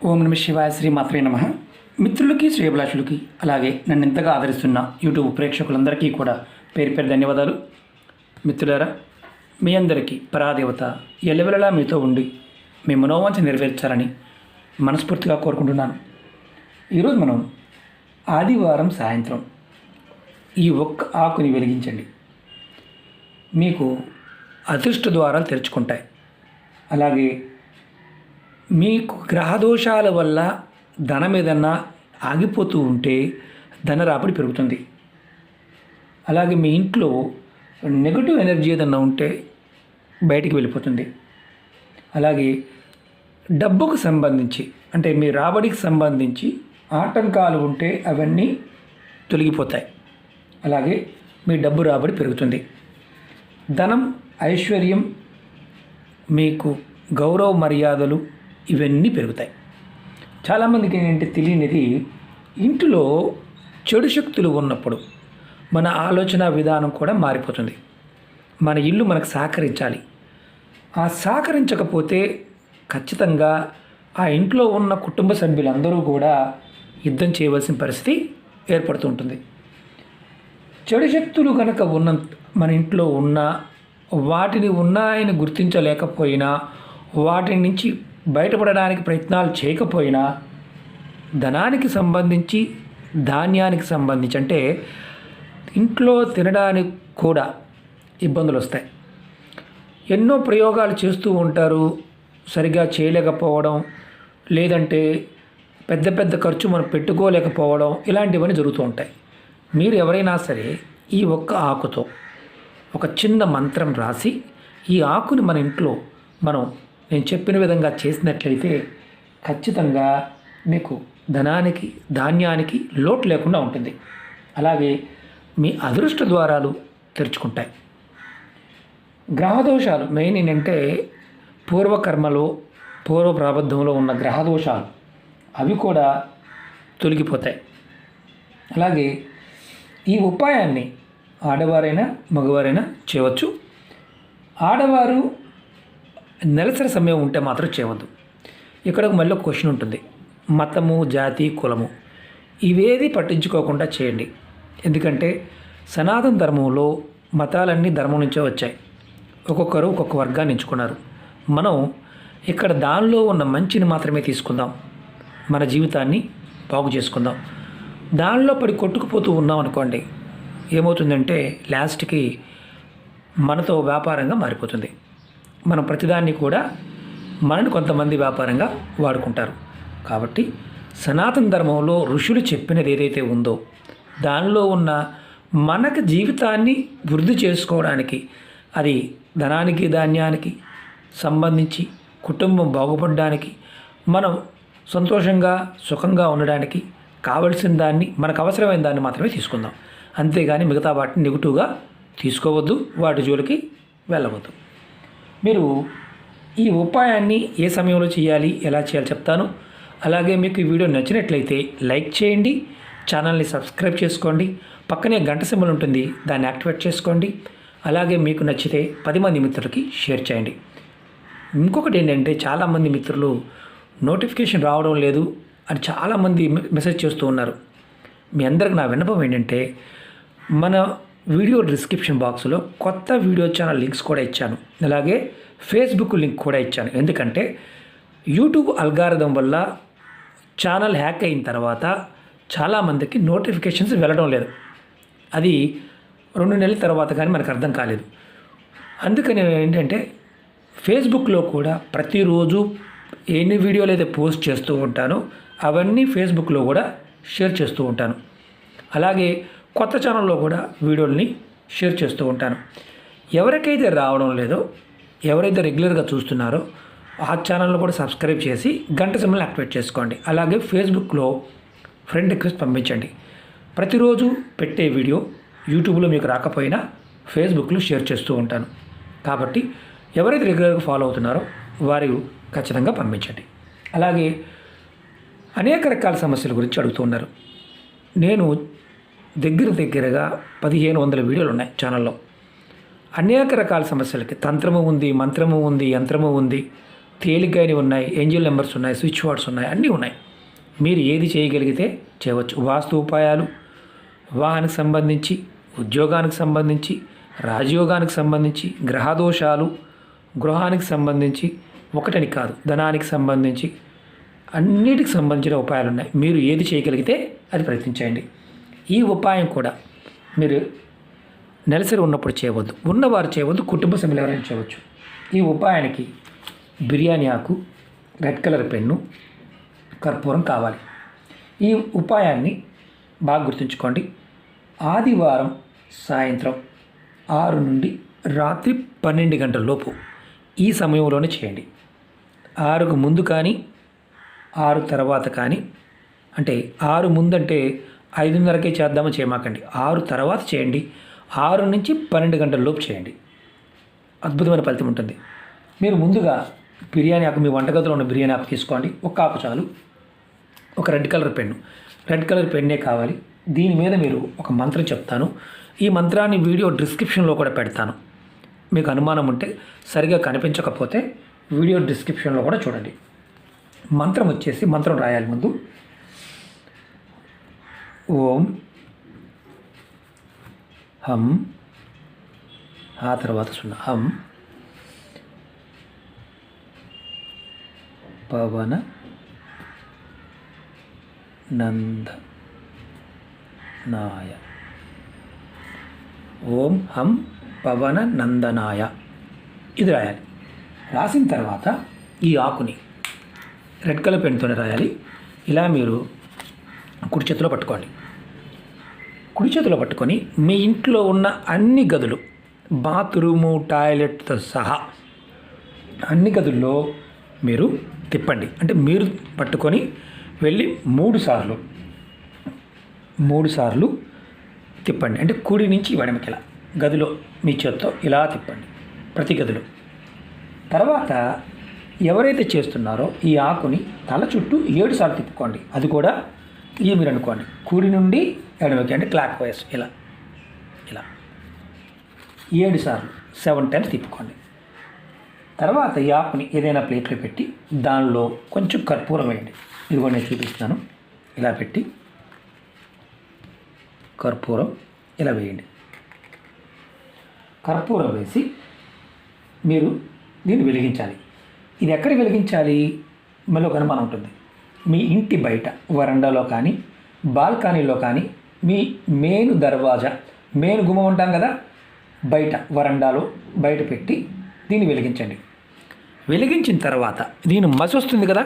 ఓం నమ శివాయ, శ్రీ మాత్రే నమః. మిత్రులకి, శ్రేయభిలాషులకి, అలాగే నన్ను ఎంతగా ఆదరిస్తున్న యూట్యూబ్ ప్రేక్షకులందరికీ కూడా పేరు పేరు ధన్యవాదాలు. మిత్రులారా, మీ అందరికీ పరాదేవత ఎల్లవెల్లలా మీతో ఉండి మీ మనోవాంఛ నెరవేర్చాలని మనస్ఫూర్తిగా కోరుకుంటున్నాను. ఈరోజు మనం ఆదివారం సాయంత్రం ఈ ఒక్క ఆకుని వెలిగించండి. మీకు అదృష్ట ద్వారాలు తెరుచుకుంటాయి. అలాగే మీకు గ్రహదోషాల వల్ల ధనం ఏదన్నా ఆగిపోతూ ఉంటే ధన రాబడి పెరుగుతుంది. అలాగే మీ ఇంట్లో నెగటివ్ ఎనర్జీ ఏదన్నా ఉంటే బయటికి వెళ్ళిపోతుంది. అలాగే డబ్బుకు సంబంధించి అంటే మీ రాబడికి సంబంధించి ఆటంకాలు ఉంటే అవన్నీ తొలగిపోతాయి. అలాగే మీ డబ్బు రాబడి పెరుగుతుంది. ధనం, ఐశ్వర్యం, మీకు గౌరవ మర్యాదలు ఇవన్నీ పెరుగుతాయి. చాలామందికి ఏంటంటే తెలియనిది, ఇంటిలో చెడు శక్తులు ఉన్నప్పుడు మన ఆలోచన విధానం కూడా మారిపోతుంది. మన ఇల్లు మనకు సహకరించాలి. ఆ సహకరించకపోతే ఖచ్చితంగా ఆ ఇంట్లో ఉన్న కుటుంబ సభ్యులందరూ కూడా యుద్ధం చేయవలసిన పరిస్థితి ఏర్పడుతూ ఉంటుంది. చెడు శక్తులు కనుక మన ఇంట్లో ఉన్నా, వాటిని ఉన్నాయని గుర్తించలేకపోయినా, వాటి నుంచి బయటపడడానికి ప్రయత్నాలు చేయకపోయినా, ధనానికి సంబంధించి, ధాన్యానికి సంబంధించి అంటే ఇంట్లో తినడానికి కూడా ఇబ్బందులు వస్తాయి. ఎన్నో ప్రయోగాలు చేస్తూ ఉంటారు, సరిగా చేయలేకపోవడం, లేదంటే పెద్ద పెద్ద ఖర్చు మనం పెట్టుకోలేకపోవడం, ఇలాంటివన్నీ జరుగుతూ ఉంటాయి. మీరు ఎవరైనా సరే ఈ ఒక్క ఆకుతో ఒక చిన్న మంత్రం రాసి ఈ ఆకుని మన ఇంట్లో నేను చెప్పిన విధంగా చేసినట్లయితే ఖచ్చితంగా మీకు ధనానికి, ధాన్యానికి లోటు లేకుండా ఉంటుంది. అలాగే మీ అదృష్ట ద్వారాలు తెరుచుకుంటాయి. గ్రహదోషాలు మెయిన్ ఏంటంటే పూర్వకర్మలో, పూర్వ ప్రాబద్ధంలో ఉన్న గ్రహదోషాలు అవి కూడా తొలగిపోతాయి. అలాగే ఈ ఉపాయాన్ని ఆడవారైనా మగవారైనా చేయవచ్చు. ఆడవారు నెలసరి సమయం ఉంటే మాత్రం చేయవద్దు. ఇక్కడ మళ్ళీ క్వశ్చన్ ఉంటుంది, మతము, జాతి, కులము ఇవేది పట్టించుకోకుండా చేయండి. ఎందుకంటే సనాతన ధర్మంలో మతాలన్నీ ధర్మం నుంచే వచ్చాయి. ఒక్కొక్కరు ఒక్కొక్క వర్గాన్ని ఎంచుకున్నారు. మనం ఇక్కడ దానిలో ఉన్న మంచిని మాత్రమే తీసుకుందాం, మన జీవితాన్ని బాగు చేసుకుందాం. దానిలో పడి కొట్టుకుపోతూ ఉన్నాం అనుకోండి, ఏమవుతుందంటే లాస్ట్కి మనతో వ్యాపారంగా మారిపోతుంది. మనం ప్రతిదాన్ని కూడా మనని కొంతమంది వ్యాపారంగా వాడుకుంటారు. కాబట్టి సనాతన ధర్మంలో ఋషులు చెప్పినది ఏదైతే ఉందో దానిలో ఉన్న మనకు జీవితాన్ని వృద్ధి చేసుకోవడానికి, అది ధనానికి, ధాన్యానికి సంబంధించి కుటుంబం బాగుపడడానికి, మనం సంతోషంగా సుఖంగా ఉండడానికి కావలసిన దాన్ని, మనకు అవసరమైన దాన్ని మాత్రమే తీసుకుందాం. అంతేగాని మిగతా వాటిని నెగిటివ్గా తీసుకోవద్దు, వాటి జోలికి వెళ్ళవద్దు. మీరు ఈ ఉపాయాన్ని ఏ సమయంలో చేయాలి, ఎలా చేయాలి చెప్తాను. అలాగే మీకు ఈ వీడియో నచ్చినట్లయితే లైక్ చేయండి, ఛానల్ని సబ్స్క్రైబ్ చేసుకోండి, పక్కనే గంట సింబల్ ఉంటుంది, దాన్ని యాక్టివేట్ చేసుకోండి. అలాగే మీకు నచ్చితే 10 మంది మిత్రులకి షేర్ చేయండి. ఇంకొకటి ఏంటంటే చాలామంది మిత్రులు నోటిఫికేషన్ రావడం లేదు అని చాలామంది మెసేజ్ చేస్తూ ఉన్నారు. మీ అందరికి నా విన్నపం ఏంటంటే, మన వీడియో డిస్క్రిప్షన్ బాక్స్లో కొత్త వీడియో ఛానల్ లింక్స్ కూడా ఇచ్చాను. అలాగే ఫేస్బుక్ లింక్ కూడా ఇచ్చాను. ఎందుకంటే యూట్యూబ్ అల్గారిథం వల్ల ఛానల్ హ్యాక్ అయిన తర్వాత చాలామందికి నోటిఫికేషన్స్ వెళ్ళడం లేదు. అది 2 నెలల తర్వాత కానీ మనకు అర్థం కాలేదు. అందుకని ఏంటంటే ఫేస్బుక్లో కూడా ప్రతిరోజు ఎన్ని వీడియోలు అయితే పోస్ట్ చేస్తూ ఉంటానో అవన్నీ ఫేస్బుక్లో కూడా షేర్ చేస్తూ ఉంటాను. అలాగే కొత్త ఛానల్లో కూడా వీడియోల్ని షేర్ చేస్తూ ఉంటాను. ఎవరికైతే రావడం లేదో, ఎవరైతే రెగ్యులర్గా చూస్తున్నారో ఆ ఛానల్లో కూడా సబ్స్క్రైబ్ చేసి గంట సింబల్ని యాక్టివేట్ చేసుకోండి. అలాగే ఫేస్బుక్లో ఫ్రెండ్ రిక్వెస్ట్ పంపించండి. ప్రతిరోజు పెట్టే వీడియో యూట్యూబ్లో మీకు రాకపోయినా ఫేస్బుక్లో షేర్ చేస్తూ ఉంటాను. కాబట్టి ఎవరైతే రెగ్యులర్గా ఫాలో అవుతున్నారో వారు ఖచ్చితంగా పంపించండి. అలాగే అనేక రకాల సమస్యల గురించి అడుగుతున్నారు. నేను దగ్గరగా 1500 వీడియోలు ఉన్నాయి ఛానల్లో. అనేక రకాల సమస్యలకి తంత్రము ఉంది, మంత్రము ఉంది, యంత్రము ఉంది, తేలికైనవి ఉన్నాయి, ఏంజిల్ నెంబర్స్ ఉన్నాయి, స్విచ్ వర్డ్స్ ఉన్నాయి, అన్నీ ఉన్నాయి. మీరు ఏది చేయగలిగితే చేయవచ్చు. వాస్తు ఉపాయాలు, వివాహానికి సంబంధించి, ఉద్యోగానికి సంబంధించి, రాజయోగానికి సంబంధించి, గ్రహదోషాలు, గృహానికి సంబంధించి, ఒకటని కాదు ధనానికి సంబంధించి అన్నిటికి సంబంధించిన ఉపాయాలు ఉన్నాయి. మీరు ఏది చేయగలిగితే అది ప్రయత్నించండి. ఈ ఉపాయం కూడా మీరు నెలసరి ఉన్నప్పుడు చేయవద్దు, ఉన్నవారు చేయవద్దు, కుటుంబ సభ్యులు ఎవరైనా చేయవచ్చు. ఈ ఉపాయానికి బిర్యానీ ఆకు, రెడ్ కలర్ పెన్ను, కర్పూరం కావాలి. ఈ ఉపాయాన్ని బాగా గుర్తుంచుకోండి. ఆదివారం సాయంత్రం 6 నుండి రాత్రి 12 గంటల లోపు ఈ సమయంలోనే చేయండి. 6కు ముందు కానీ 6 తర్వాత కానీ, అంటే 6 ముందంటే 5:30కే చేద్దామని చేయమాకండి. 6 తర్వాత చేయండి. 6 నుంచి 12 గంటల లోపు చేయండి. అద్భుతమైన ఫలితం ఉంటుంది. మీరు ముందుగా బిర్యానీ ఆకు, మీ వంటగదిలో ఉన్న బిర్యానీ ఆకు తీసుకోండి. ఒక ఆకు చాలు. ఒక red colour pen, red colour పెన్నే కావాలి. దీని మీద మీరు ఒక మంత్రం చెప్తాను. ఈ మంత్రాన్ని వీడియో డిస్క్రిప్షన్లో కూడా పెడతాను. మీకు అనుమానం ఉంటే, సరిగా కనిపించకపోతే వీడియో డిస్క్రిప్షన్లో కూడా చూడండి. మంత్రం వచ్చేసి, మంత్రం రాయాలి ముందు. ఓం హం, ఆ తర్వాత 0, హం పవన నందనాయ. ఓం హం పవన నందనాయ. ఇది రాయాలి. రాసిన తర్వాత ఈ ఆకుని రెడ్ కలర్ పెన్తోనే రాయాలి. ఇలా మీరు కుడి చేతిలో పట్టుకోండి. కుడి చేతిలో పట్టుకొని మీ ఇంట్లో ఉన్న అన్ని గదులు, బాత్రూము, టాయిలెట్తో సహా అన్ని గదుల్లో మీరు తిప్పండి. అంటే మీరు పట్టుకొని వెళ్ళి 3 సార్లు తిప్పండి. అంటే కుడి నుంచి ఎడమకి ఇలా గదిలో మీ చేత్తో ఇలా తిప్పండి, ప్రతి గదిలో. తర్వాత ఎవరైతే చేస్తున్నారో ఈ ఆకుని తల చుట్టూ 7 సార్లు తిప్పుకోండి. అది కూడా మీరు అనుకోండి, కుడి నుండి ఎడమకి, అంటే క్లాక్ వైస్ ఇలా 7 సార్లు, 7 టైమ్స్ తిప్పుకోండి. తర్వాత ఈ ఆకుని ఏదైనా ప్లేట్లో పెట్టి దానిలో కొంచెం కర్పూరం వేయండి. ఇదిగో నేను చూపిస్తున్నాను. ఇలా పెట్టి కర్పూరం ఇలా వేయండి. కర్పూరం వేసి మీరు దీన్ని వెలిగించాలి. ఇది ఎక్కడ వెలిగించాలి? మళ్ళీ ఒక అనుమానం ఉంటుంది. మీ ఇంటి బయట వరండాలో కానీ, బాల్కనీలో కానీ, మీ మెయిన్ దర్వాజా, మెయిన్ గుమ్మం ఉంటాం కదా, బయట వరండాలో బయట పెట్టి దీన్ని వెలిగించండి. వెలిగించిన తర్వాత దీని మసి వస్తుంది కదా,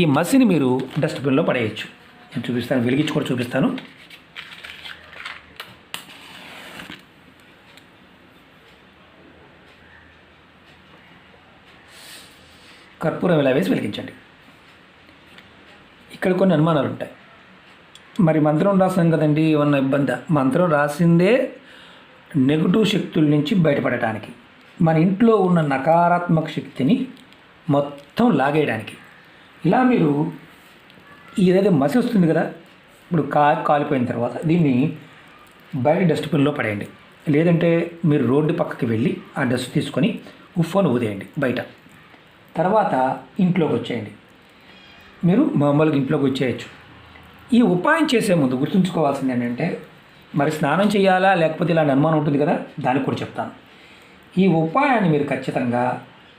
ఈ మసిని మీరు డస్ట్బిన్లో పడేయచ్చు. నేను చూపిస్తాను, వెలిగించి కూడా చూపిస్తాను. కర్పూరం ఇలా వేసి వెలిగించండి. ఇక్కడ కొన్ని అనుమానాలు ఉంటాయి. మరి మంత్రం రాసాం కదండి, ఏమన్నా ఇబ్బంది? మంత్రం రాసిందే నెగటివ్ శక్తుల నుంచి బయటపడటానికి, మన ఇంట్లో ఉన్న నకారాత్మక శక్తిని మొత్తం లాగేయడానికి. ఇలా మీరు ఏదైతే మసి వస్తుంది కదా, ఇప్పుడు కాలిపోయిన తర్వాత దీన్ని బయట డస్ట్బిన్లో పడేయండి. లేదంటే మీరు రోడ్డు పక్కకి వెళ్ళి ఆ డస్ట్ తీసుకొని ఉఫ్ఫను ఊదేయండి బయట. తర్వాత ఇంట్లోకి వచ్చేయండి. మీరు మామూలుగా ఇంట్లోకి వచ్చేయచ్చు. ఈ ఉపాయం చేసే ముందు గుర్తుంచుకోవాల్సింది ఏంటంటే, మరి స్నానం చేయాలా లేకపోతే ఇలాంటి అనుమానం ఉంటుంది కదా, దానికి కూడా చెప్తాను. ఈ ఉపాయాన్ని మీరు ఖచ్చితంగా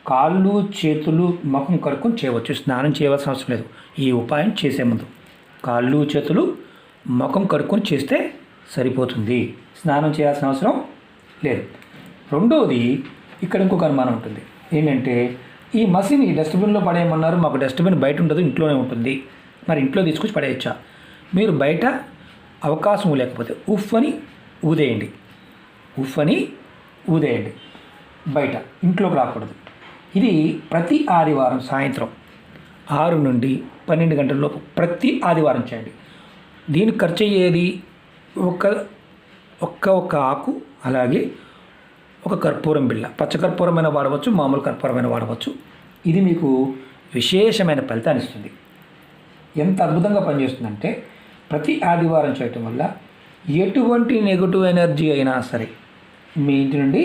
కాళ్ళు, చేతులు, ముఖం కడుక్కొని చేయవచ్చు. స్నానం చేయవలసిన అవసరం లేదు. ఈ ఉపాయం చేసే ముందు కాళ్ళు, చేతులు, ముఖం కడుక్కొని చేస్తే సరిపోతుంది. స్నానం చేయాల్సిన అవసరం లేదు. రెండోది, ఇక్కడ ఇంకొక అనుమానం ఉంటుంది. ఏంటంటే, ఈ మసిని డస్ట్బిన్లో పడేయమన్నారు, మాకు డస్ట్బిన్ బయట ఉండదు, ఇంట్లోనే ఉంటుంది. మరి ఇంట్లో తీసుకొచ్చి పడేయచ్చా? మీరు బయట అవకాశం లేకపోతే ఉఫ్ అని ఊదేయండి. బయట, ఇంట్లోకి రాకూడదు. ఇది ప్రతి ఆదివారం సాయంత్రం 6 నుండి 12 గంటల లోపు ప్రతి ఆదివారం చేయండి. దీనికి ఖర్చు అయ్యేది ఒక్క ఆకు, అలాగే ఒక కర్పూరం బిళ్ళ. పచ్చకర్పూరమైన వాడవచ్చు, మామూలు కర్పూరమైన వాడవచ్చు. ఇది మీకు విశేషమైన ఫలితాన్ని ఇస్తుంది. ఎంత అద్భుతంగా పనిచేస్తుందంటే, ప్రతి ఆదివారం చేయటం వల్ల ఎటువంటి నెగటివ్ ఎనర్జీ అయినా సరే మీ ఇంటి నుండి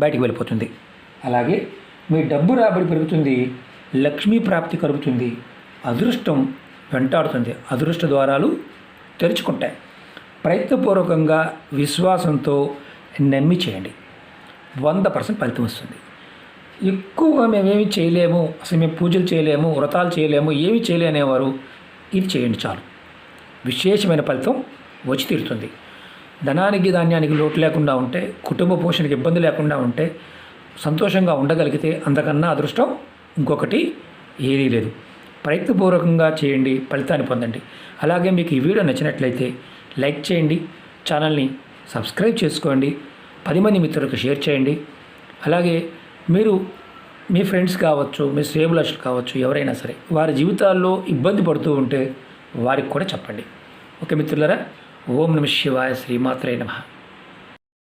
బయటికి వెళ్ళిపోతుంది. అలాగే మీ డబ్బు రాబడి పెరుగుతుంది. లక్ష్మీ ప్రాప్తి కలుగుతుంది, అదృష్టం వెంటాడుతుంది, అదృష్ట ద్వారాలు తెరుచుకుంటాయి. ప్రయత్నపూర్వకంగా విశ్వాసంతో నమ్మి చేయండి, 100% ఫలితం వస్తుంది. ఎక్కువగా మేమేమి చేయలేము, అసలు మేము పూజలు చేయలేము, వ్రతాలు చేయలేము, ఏమి చేయలేనేవారు ఇది చేయండి చాలు, విశేషమైన ఫలితం వచ్చి తీరుతుంది. ధనానికి ధాన్యానికి లోటు లేకుండా ఉంటే, కుటుంబ పోషణకి ఇబ్బంది లేకుండా ఉంటే, సంతోషంగా ఉండగలిగితే అంతకన్నా అదృష్టం ఇంకొకటి ఏదీ లేదు. ప్రయత్నపూర్వకంగా చేయండి, ఫలితాన్ని పొందండి. అలాగే మీకు ఈ వీడియో నచ్చినట్లయితే లైక్ చేయండి, ఛానల్ని సబ్స్క్రైబ్ చేసుకోండి, 10 మంది మిత్రులకు షేర్ చేయండి. అలాగే మీరు మీ ఫ్రెండ్స్ కావచ్చు, మీ శ్రేయభిలాషులు కావచ్చు, ఎవరైనా సరే వారి జీవితాల్లో ఇబ్బంది పడుతూ ఉంటే వారికి కూడా చెప్పండి. ఓకే మిత్రులారా, ఓం నమః శివాయ, శ్రీమాత్రే నమః.